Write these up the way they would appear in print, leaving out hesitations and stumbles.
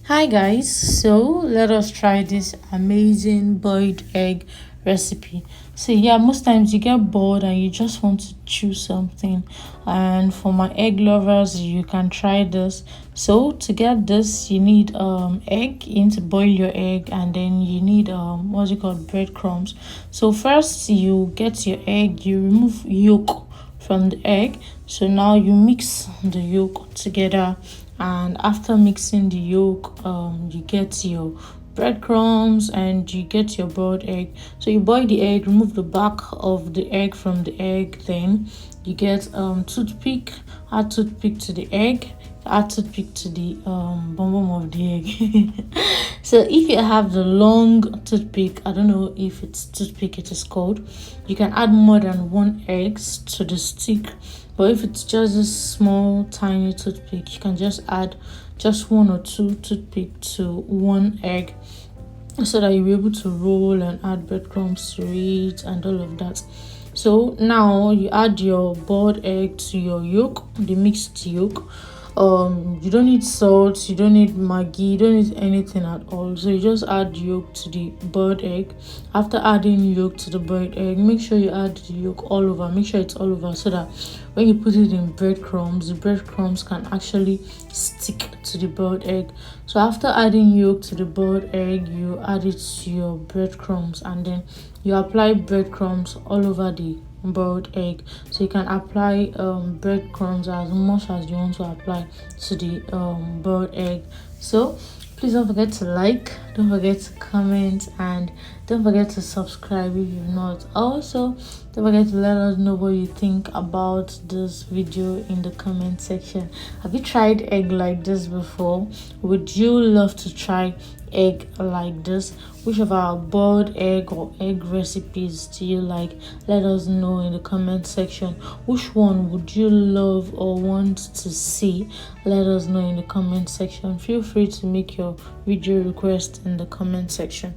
Hi guys, so let us try this amazing boiled egg recipe. So yeah, most times you get bored and you just want to choose something, and for my egg lovers you can try this. So to get this you need egg. You need to boil your egg, and then you need what's it called, breadcrumbs. So first you get your egg, you remove yolk from the egg. So now you mix the yolk together, and after mixing the yolk, you get your breadcrumbs and you get your boiled egg. So you boil the egg, remove the back of the egg from the egg, then you get toothpick, add toothpick to the egg, add toothpick to the bottom of the egg. So if you have the long toothpick, I don't know if it's toothpick it is called, you can add more than one eggs to the stick. But if it's just a small tiny toothpick, you can just add just one or two toothpick to one egg, so that you'll be able to roll and add breadcrumbs to it and all of that. So now you add your boiled egg to your yolk, the mixed yolk. You don't need salt, you don't need maggi, you don't need anything at all. So you just add yolk to the boiled egg. After adding yolk to the boiled egg, make sure you add the yolk all over, make sure it's all over, so that when you put it in breadcrumbs, the breadcrumbs can actually stick to the boiled egg. So after adding yolk to the boiled egg, you add it to your breadcrumbs, and then you apply breadcrumbs all over the boiled egg. So you can apply breadcrumbs as much as you want to apply to the boiled egg. So please don't forget to like, don't forget to comment, and don't forget to subscribe if you've not. Also, don't forget to let us know what you think about this video in the comment section. Have you tried egg like this before? Would you love to try egg like this? Which of our boiled egg or egg recipes do you like? Let us know in the comment section. Which one would you love or want to see? Let us know in the comment section. Feel free to make your video request in the comment section.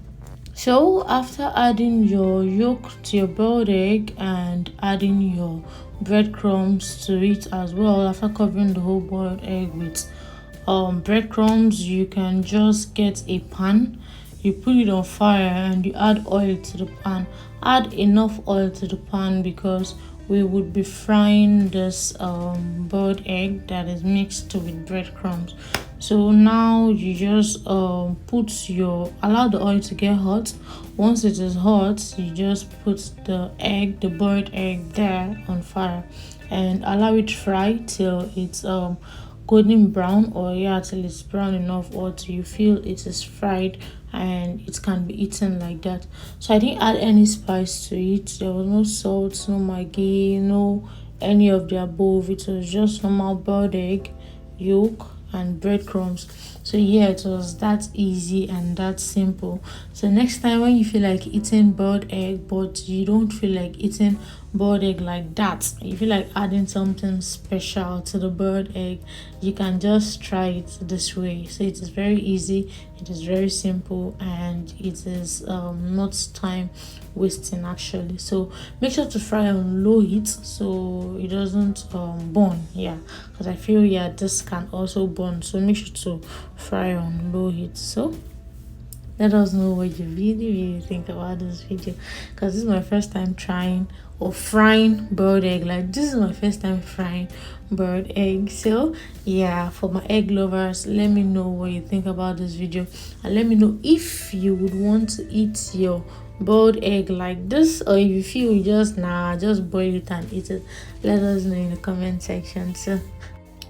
So after adding your yolk to your boiled egg and adding your breadcrumbs to it as well, after covering the whole boiled egg with breadcrumbs, you can just get a pan, you put it on fire, and you add oil to the pan. Add enough oil to the pan because we would be frying this boiled egg that is mixed with breadcrumbs. So now you just allow the oil to get hot. Once it is hot, you just put the boiled egg there on fire, and allow it fry till it's golden brown, or yeah, till it's brown enough, or till you feel it is fried and it can be eaten like that. So I didn't add any spice to it. There was no salt, no maggi, no any of the above. It was just normal boiled egg, yolk, and breadcrumbs. So yeah, it was that easy and that simple. So next time when you feel like eating boiled egg but you don't feel like eating boiled egg like that, you feel like adding something special to the boiled egg, you can just try it this way. So it is very easy, it is very simple, and it is not time wasting actually. So make sure to fry on low heat so it doesn't burn. Yeah, because I feel yeah this can also burn, so make sure to fry on low heat. So let us know what you really think about this video, because this is my first time trying or frying boiled egg. Like, this is my first time frying boiled egg. So yeah, for my egg lovers, let me know what you think about this video, and let me know if you would want to eat your boiled egg like this, or if you feel you just boil it and eat it. Let us know in the comment section.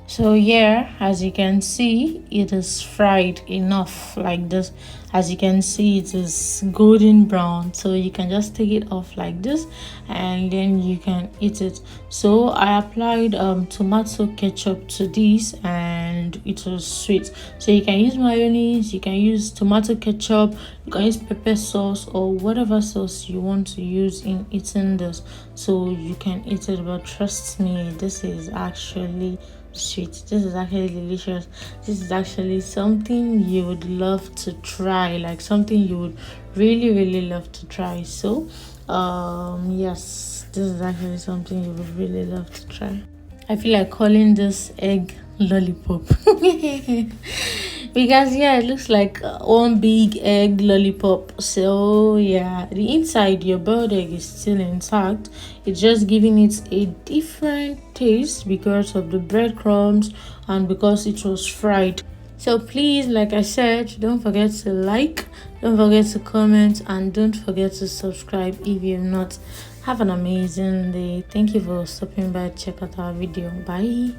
So yeah, as you can see, it is fried enough like this. As you can see, it is golden brown, so you can just take it off like this and then you can eat it. So I applied tomato ketchup to this and it was sweet. So you can use mayonnaise, you can use tomato ketchup, you can use pepper sauce, or whatever sauce you want to use in eating this, so you can eat it. But trust me, this is actually sweet, this is actually delicious, this is actually something you would love to try, like something you would really love to try. So yes, this is actually something you would really love to try. I feel like calling this egg lollipop. Because yeah, it looks like one big egg lollipop. So yeah, the inside your boiled egg is still intact. It's just giving it a different taste because of the breadcrumbs and because it was fried. So please, like I said, don't forget to like, don't forget to comment, and don't forget to subscribe if you've not. Have an amazing day. Thank you for stopping by. Check out our video. Bye.